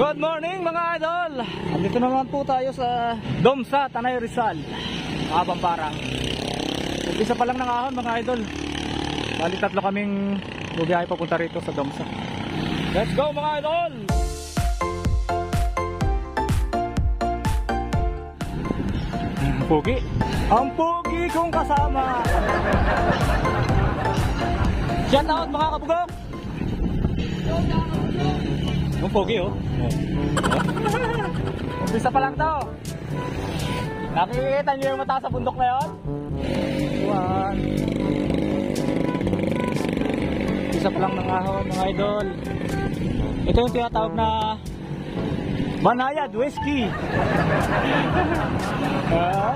Good morning mga idol! Andito naman po tayo sa Domsa, Tanay Rizal, Pamparang. Umpisa pa lang ng ahon mga idol. Bali tatlo kaming bubiyahe papunta rito sa Domsa. Let's go mga idol! Pogi! Ang pogi kong kasama! Shout out mga kabugok! Ang pogi oh. Umpisa pa lang to. Nakikita nyo yung mataas sa bundok na yun? Umpisa pa lang ng ahon mga idol. Ito yung tinatawag na Banayad Whiskey.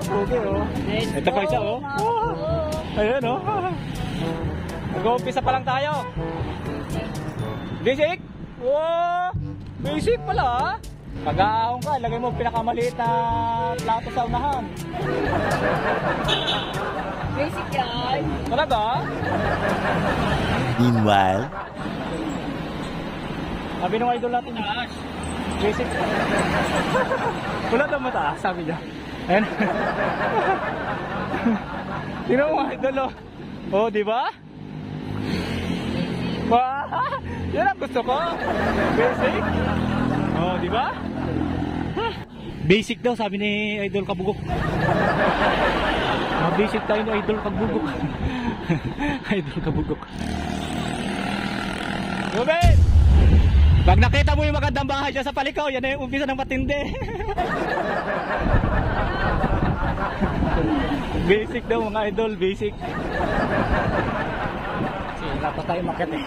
Pogi oh. Ito pa isa oh. Ayun oh. Nag-uumpisa pa lang tayo. Basic? Wow! Basic pala ha? Pag-aahon ka, lagay mo pinakamaliit na plato sa unahan. Basic yan. Talaga? Meanwhile, sabi ng idol natin, basic. Wala daw mataas, sabi niya. Ayan. Tingnan mo mga idol oh. Oh, di ba? Wow! Yan ang gusto ko. Basic. Oh, di ba? Basic daw sabi ni Idol Kabugok. Basic tayo ni Idol Kabugok. Idol Kabugok. Ruben! Pag nakita mo yung magandang bahay dyan sa Palikaw, yan na yung umpisa ng matindi. Basic daw mga idol, basic. Kasi dapat tayo makit eh.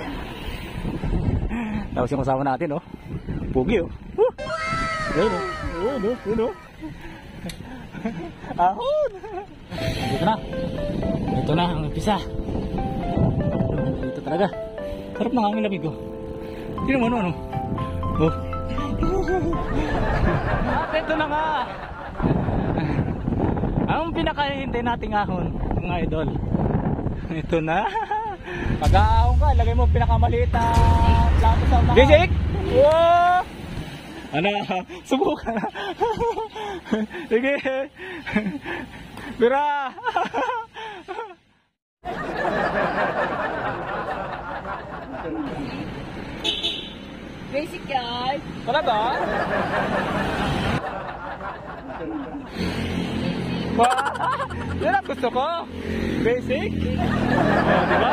Tapos yung kasama natin oh. Pugi oh. Ayun oh. Ayun oh. Ahon. Dito na. Ito na ang umpisa. Dito talaga. Sarap ng hangin lamig oh. Hindi naman ano. Oh. At ito na nga. Ang pinakahintay nating ahon mga idol. Ito na. Pag-aahon ka, lagay mo pinakamaliit na plato sa unahan. Basic? Wow! Ano? Subukan na. Sige. Bira! Basic yan. Talaga? Yan ang gusto ko. Basic? Oh, diba?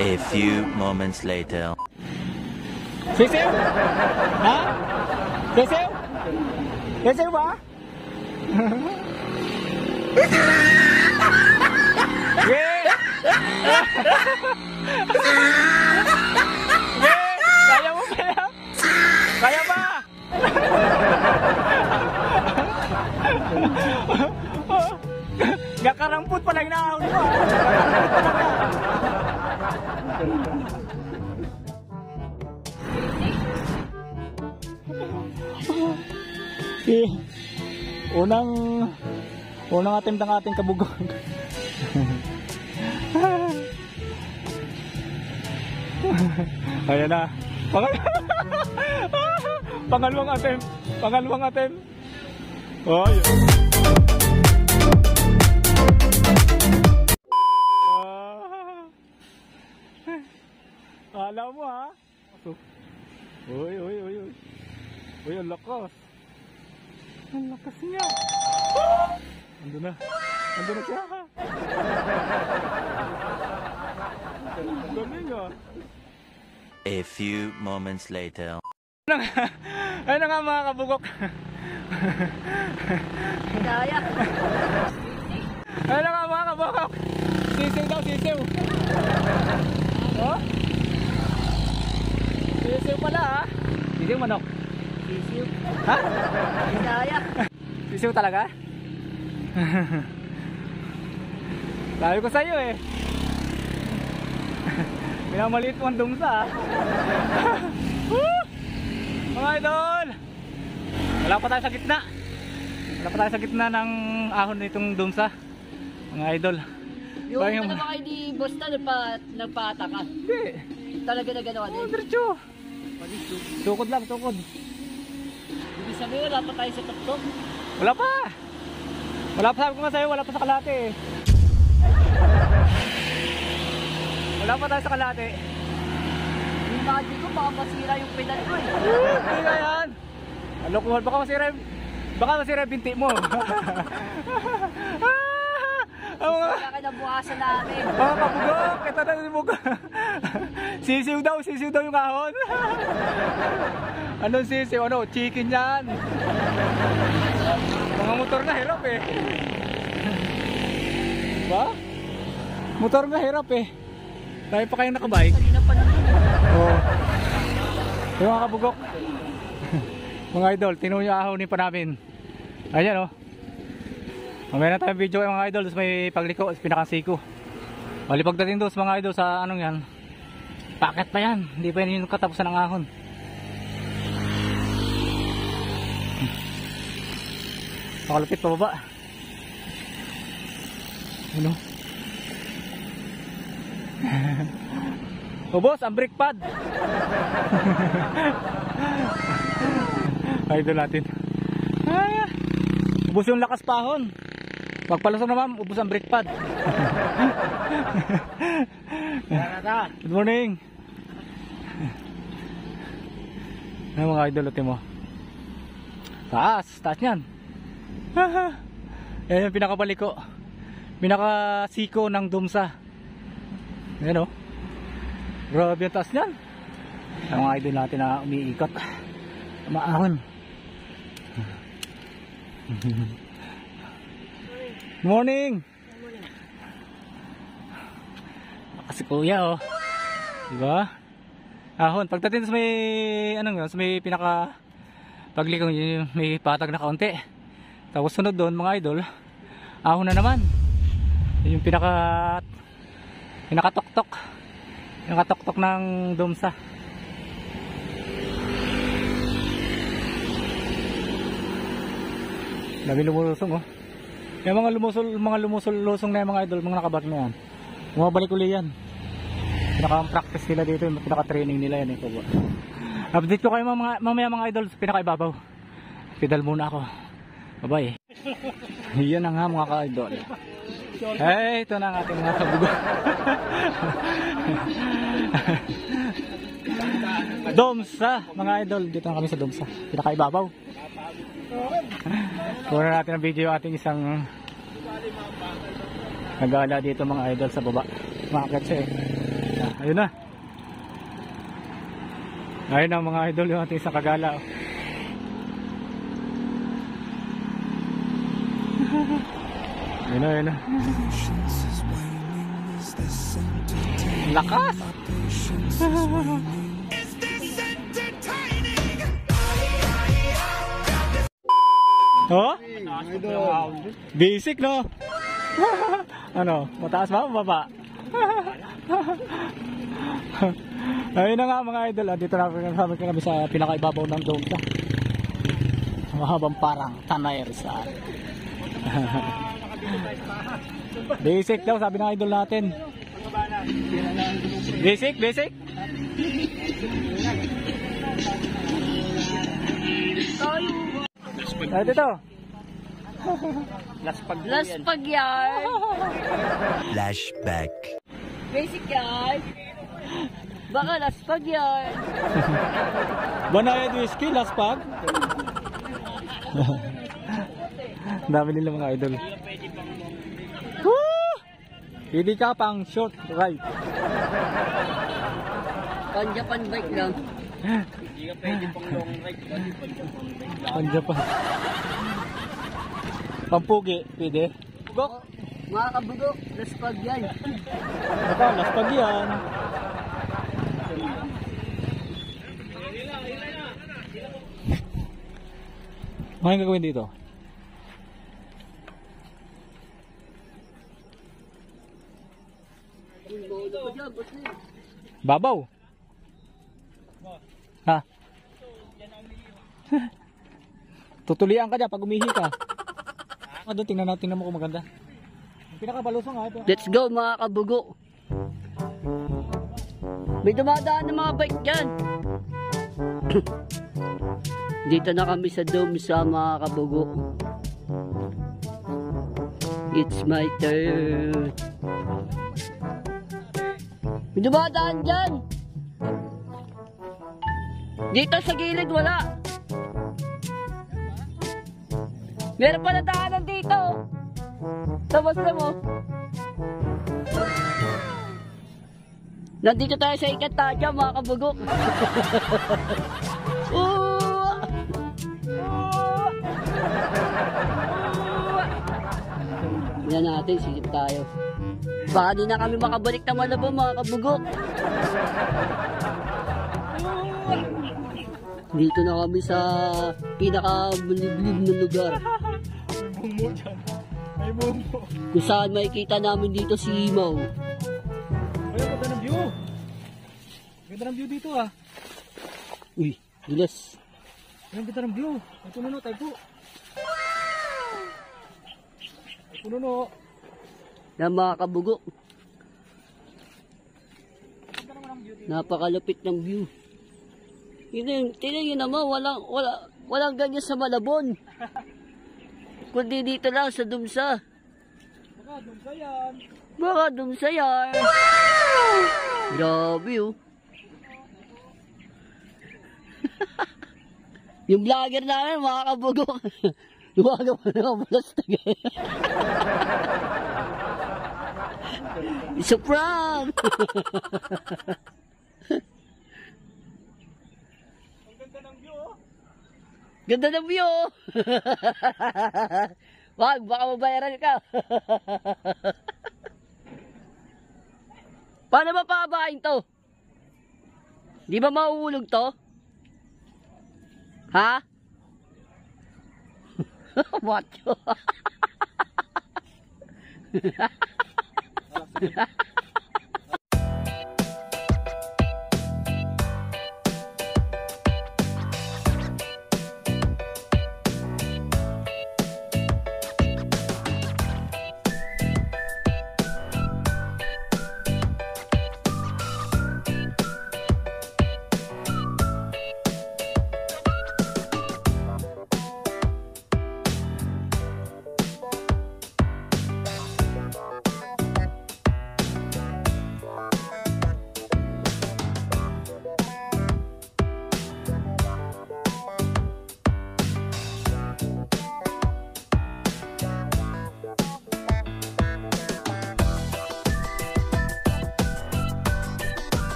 a few moments later. Sisiw? Ha? Sisiw? Sisiw ba? Yeah! Kaya mo kaya? Kaya ba? Gakaramput pala yung naahon mo. Unang attempt ng ating kabugok. Ayan na. Pangalawang attempt. Oh, yun. Alam mo ha? Uy. Uy, ang lakas. Ang lakas niya. Andun na siya. Galing ah. A few moments later. Ayun na nga mga kabugok. Daya. Ayun na nga mga kabugok. Sisiw daw, sisiw. Oh? Sisiw pala ha. Sisiw manok. Sisiw. Ha? Daya. Sisiw talaga? Sabi ko sa'yo eh. Minamaliit mo ang Domsa. Mga idol, wala pa tayo sa gitna ng ahon nitong Domsa. Mga idol, Yung naman kayo di Bosta nagpataka. Hindi. Talaga na ganawa din. Diretso. Tukod lang, tukod. Ibig sabihin, wala pa tayo sa tuktok. Wala pa. Wala pa, sabi ko nga sa'yo, wala pa sa kalate eh. Wala pa tayo sa kalate. Imagine ko, baka masira yung pedal ko eh. Hindi nga yan. Ano ko, baka masira yung binti mo. Wala ka na bukasan namin. Mga kabugok, kita na si Bugok. Sisiw daw yung kahon. Anong sisiw? Ano? Chicken yan. Mga motor nga hirap eh. Ba? Motor nga hirap eh. Tayo pa kayo nakabike. Kanina pa naman. Oo. Yung mga kabugok. Mga idol, tinuloy yung ahonin pa namin. Ayan oh. Mamaya na tayong video mga idol. Tapos may pagliko, pinakasiko. Malipag natin doon mga idol sa anong yan. Paket pa yan. Hindi pa yun yung katapusan ng ahon. Makalupit pa baba. Ano? O boss, ang brake pad. Idol natin. Ay, ubos yung lakas pahon. Pagpalusong naman, ubos ang brake pad. Good morning. Ano mga idol natin mo? Taas niyan. Yan yung pinakabaliko. Pinakasiko ng Dumsa. Ayan o. Grabe yung taas niyan. Ang mga idol natin na umiikot. Maahon. Morning. Kasi kuya oh. Diba? Ahon. Pagdating sa may anong yun, sa may pinaka paglikong yun, may patag na kaunti. Tapos sunod doon mga idol, ahon na naman. Yung pinakatok-tok ng Dumsa. Dami lumulusong oh. Yung mga lumusul-lusong na yung mga idol, mga nakabag na yan. Bumabalik uli yan. Pinaka-practice nila dito, pinaka-training nila yan. Update ko kayo mamaya mga idol, pinaka-ibabaw. Pedal muna ako. Bye-bye. Yan na nga mga ka-idol. Hey, ito na ang ating mga kabugok. Dumsa, mga idol. Dito na kami sa Dumsa. Pinaka-ibabaw. Kuha na natin ang video ating isang nag-aala dito mga idol sa baba. Makakit siya eh. Ayun na. Ayun na mga idol yung ating isang kagala. Ayun na. Lakas! Oh? Basic no? Ano? Mataas ba o baba? Ayun na nga mga idol. Dito na kami sa pinakaibabaw ng Dumsa. Mahabang parang Tanay Rizal. Basic daw sabi ng idol natin. Basic? Ay, dito. Laspag yard. Flashback. Basic yard. Baka laspag yard. Banayad whiskey, laspag. Dami nila mga idol. Woo! Hindi ka pang short ride. Pan-Japan bike lang. Hindi ka pwede pang long ride. Pan-Japan. Pampugi, pwede. Bugok. Mga kabugok, laspag yan. Ito, laspag yan. Ano yung gagawin dito? Babaw. Ha? Tutulian ka dyan pag umihi ka. Doon, tingnan mo kung maganda. Pinakabalusong ha ito. Let's go mga kabugok. May dumadaan ng mga bike dyan. Dito na kami sa dome sa mga kabugo. It's my turn. May dumadaan dyan. Dito sa gilid wala. Meron pala daanan dito. Tapos na mo. Nandito tayo sa Ikatadya mga kabugok. Yan natin, silip tayo. Baka di na kami makabalik na Malabon mga kabugok. Dito na kami sa pinakabliblib na lugar. May bumbo dyan. May bumbo. Kung saan makikita namin dito si Imaw. Ay, ganda ng view. Ganda ng view dito ah. Uy, gilas. Ay, ganda ng view. Ay, puno tayo po. Ay, puno. Yan mga kabugok. Napakalupit ng view. Tingnan nyo naman, walang ganyan sa Malabon. Kundi dito lang sa Dumsa. Baka, dumsa yan. Baka Dumsa yan. Grabe oh. Yung vlogger namin, mga kabugok. Luwaga pa na kabulastig. It's a prank. Ganda ng view. Wag, baka mabayaran ka. Paano ba pabain to? Di ba mauulog to? Ha? What?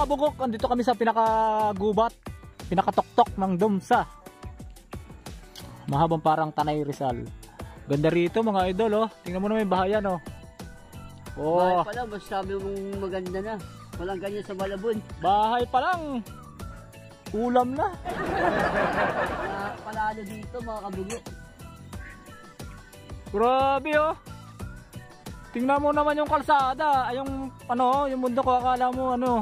Kabugok, andito kami sa pinakagubat, pinakatoktok ng Dumsa. Mahabang parang Tanay Rizal. Ganda rito mga idol oh. Tingnan mo naman yung bahayan oh. Bahay Oh, pa lang, mas sabi mong maganda na. Walang ganyan sa Malabon. bahay pa lang. Ulam na. Palalo dito mga kabugok. Grabe oh. Tingnan mo naman yung kalsada, ay yung ano, yung mundo ko akala mo ano.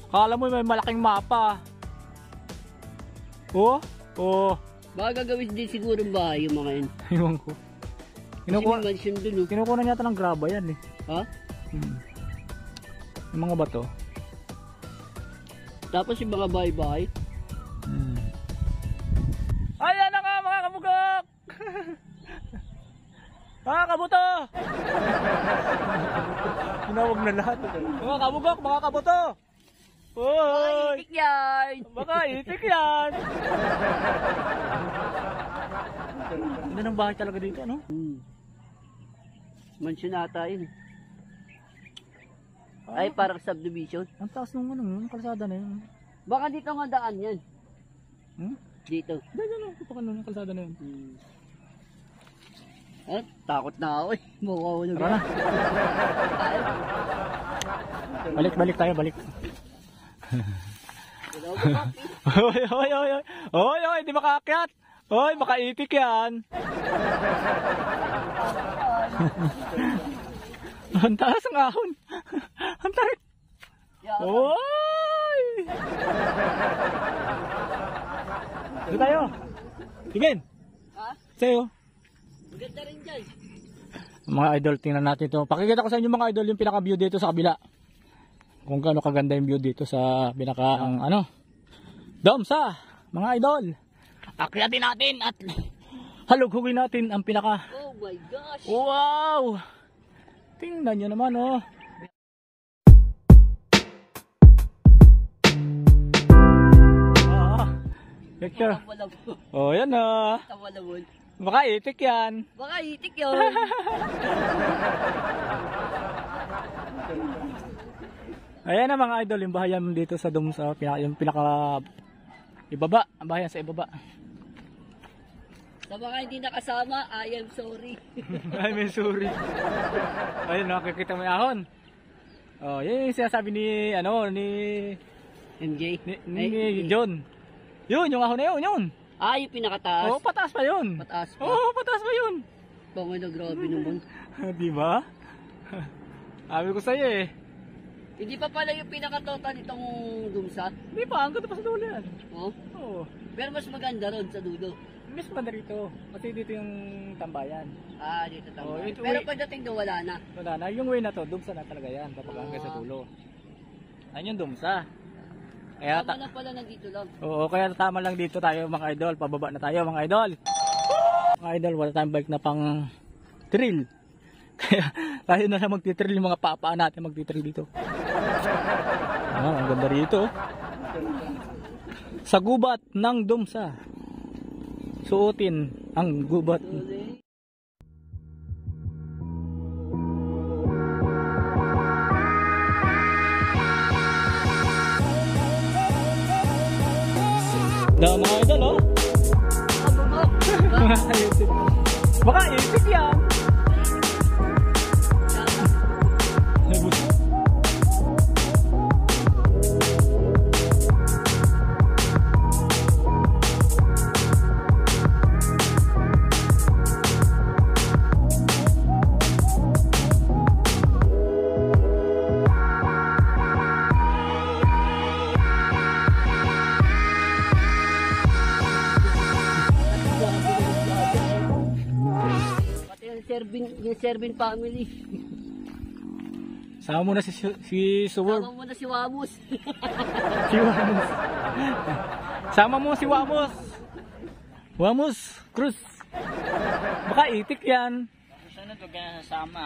Akala mo may malaking mapa. Oh, oh. Baka gagawin din siguro ang bahay yung mga yun. Iwan ko. Kasi may mansion dun oh. Kinukuha na yata ng graba yan eh. Ha? Yung mga bato. Tapos yung mga bahay-bahay. Ayan na nga mga kabugok! Mga kabuto! Tinawag na lahat. Mga kabugok, mga kabuto! Hoy! Itik yan! Baka itik yan! Ganda ng bahay talaga dito, ano? Mansion ata yun. Ay, parang subdivision. Ang taas nung ano, yung kalsada na yun. Baka dito nga daan yan. Dito. Dahil ano, yung kalsada na yun. Ah, takot na ako eh. Mukha Tara na. Balik tayo, balik. Hoy, hoy, hoy, hoy. Hoy, hoy, di makaakyat. Hoy, makaitik yan. Ang taas ang ahon. Ang tarik. Hoy! Dito tayo. Tingin. Ha? Sa'yo. Maganda rin dyan. Mga idol, tingnan natin ito. Pakikita ko sa inyo mga idol yung pinaka-view dito sa kabila. Kung gaano kaganda yung view dito sa pinaka ang Domsa, mga idol. Akyatin natin at halughugin natin ang pinaka. Oh my gosh. Wow! Tingnan nyo naman oh. Picture. Oh, yan oh. Tawalawon. Baka itik yan. Baka itik yun. Ayan na mga idol, yung bahayan dito sa Domsa, yung pinaka ibaba, ang bahayan sa ibaba. Sa mga hindi nakasama, I am sorry. Ay, may sorry. Ayun, nakikita mo yung ahon. Oh, yan yung sinasabi ni, MJ? ni John. Yun, yung ahon na yun. Ah, yung pinakataas. Oo, pataas pa yun. Pataas pa. Oo, pataas pa yun. Bangay na grabe naman. Di ba? Sabi ko sa'yo eh. Hindi pa pala yung pinakatotal itong Dumsa. Hindi pa, ang ganda pa sa dulo yan. Oh? Oo. Pero mas maganda ron sa dulo. Mas maganda rito. Kasi dito yung tambayan. Ah, dito tama. Oh, ito, Pero wait. pagdating doon wala na. Wala na. Yung way na to, Dumsa na talaga yan. Papagangga sa dulo. Ayun yung Dumsa. Kaya Tama na pala nandito lang. Oo, kaya tama lang dito tayo mga idol. Pababa na tayo mga idol. Mga idol, wala tayong bike na pang trail. Kaya tayo na lang magtitrail, yung mga papaan natin magtitrail dito. Ang ganda rito. Sa gubat ng Dumsa. Suotin ang gubat. Mga idol oh. Baka itik yan. Yung Servin family. Sama mo na si Suwor. Sama mo na si Wamos. Si Wamos. Sama mo si Wamos. Wamos Cruz. Baka itik yan. Susunod, huwag ka na sasama.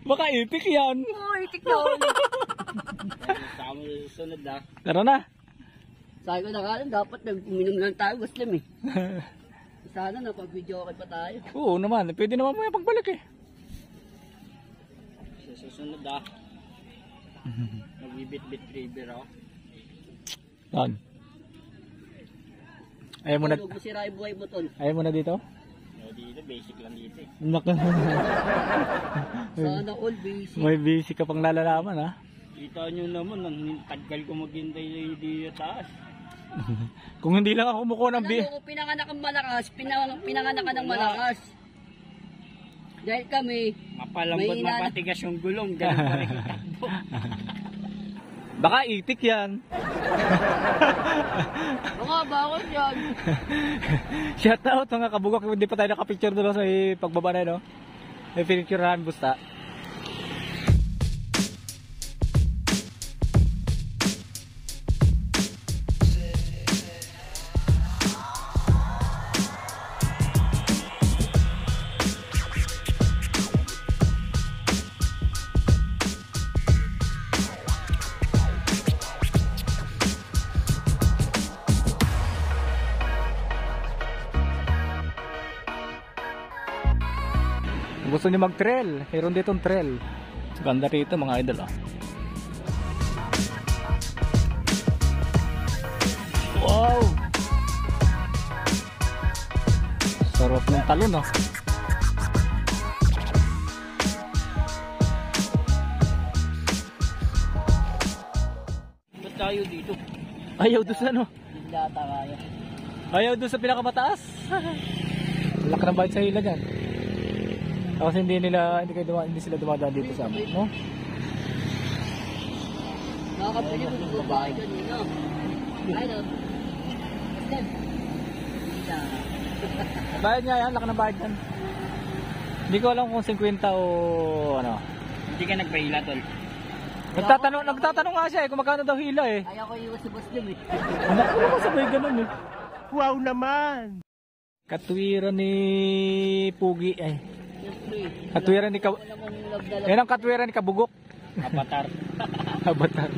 Baka itik yan. Oh, itik yun. Sama susunod ah. Tara na. Sabi ko na ka lang, dapat nag-uminom lang tayo, Muslim eh. Sana napag-video okay pa tayo. Oo naman, pwede naman mo yung pagbalik eh. Sa susunod ah. Magbibit-bit river ako. Tan. Ayaw mo na, Huwag mo sira yung buhay mo, tol. ayaw mo na dito? Dito, basic lang dito eh. Sana all basic. May busy ka pang lalalaman ha. Kita nyo naman, ang tagal ko maghintay dito taas. Kung hindi lang ako kumukuha ng Alam mo, kung pinanganak ang malakas, pinanganak ka ng malakas. Dahil kami, Mapalambot, may inana- mapatigas yung gulong. Ganun pa rin itakbo. Baka itik yan. mga bakit yan? Shout out mga kabugak, hindi pa tayo nakapicture doon sa pagbaba na no. May picture namin busta. Gusto niyo mag-trail, mayroon ditong trail. Ganda rito mga idol oh. Wow! Sarap ng talon oh. Ayaw dito. Ayaw doon sa ano? Hindi ata kaya. Ayaw doon sa pinakamataas. Laki ng bayad sa hila dyan. Kasi hindi sila dumadaan dito sa amin, no? Nakakapili mo yung babae kanina. Ay, no. Bayad nga yan, laki ng bayad yan. Hindi ko alam kung 50 o ano. Hindi ka nagpahila, tol. Nagtatanong nga siya kung magkano daw hila eh. Kaya ko iwas si Boss Jim eh. Anak ko naman sabay ganun eh. Wow naman! Katwiran ni Pugi eh. Siyempre. Katwiran ni Wala namang love na love. Yan ang katwiran ni Kabugok. Avatar. Avatar.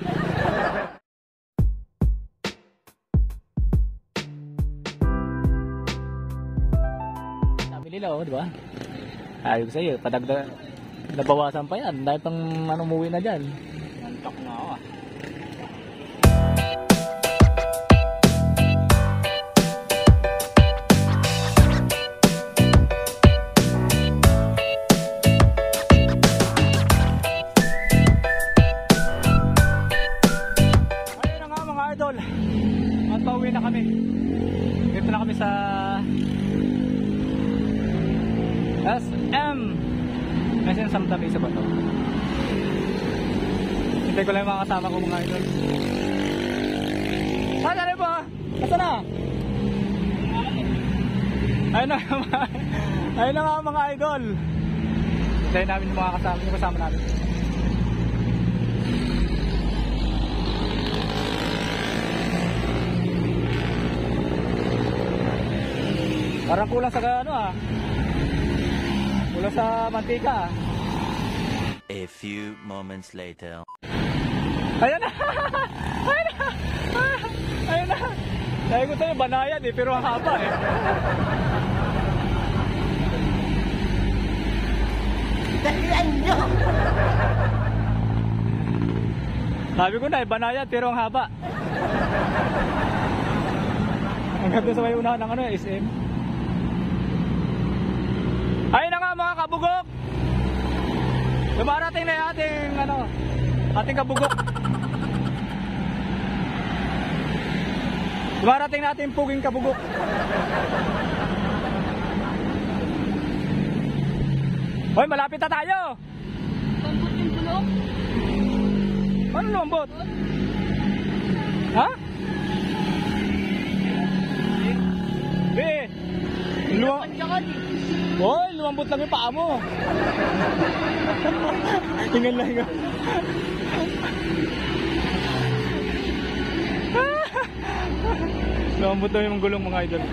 Sabi nila oh, di ba? Ayos sa'yo, padagdag. Nabawasan pa yan. Dahil pang ano, umuwi na dyan. Nantok na ako ah. Ayun na nga mga idol. At pauwi na kami. Dito na kami sa SM. Kasi sa Samtamisa ba ito? Hintay ko lang yung mga kasama ko mga idol. Saan na ba? Asa na? Ayun na ayun na nga mga idol. Hintayin namin yung mga kasama namin. Parang kulang sa ano ah. Kulang sa mantika ah. A few moments later. Ayan na! Ayan na! Ayan na! Dahil ko tayo banayad eh, pero ang haba eh. Sabi ko na eh, banayad pero ang haba. Hanggang doon sa may unahan ng ano, SM. Ayun na nga mga kabugok! Dumarating na yung ating kabugok. Dumarating natin yung puging kabugok. Hoy, malapit na tayo! Lambot yung gulong. Ano lambot? Ha? Panjakan eh. Hoy, lumambot lang yung paa mo. Hingal na hingal. Lumambot lang yung gulong mga idol.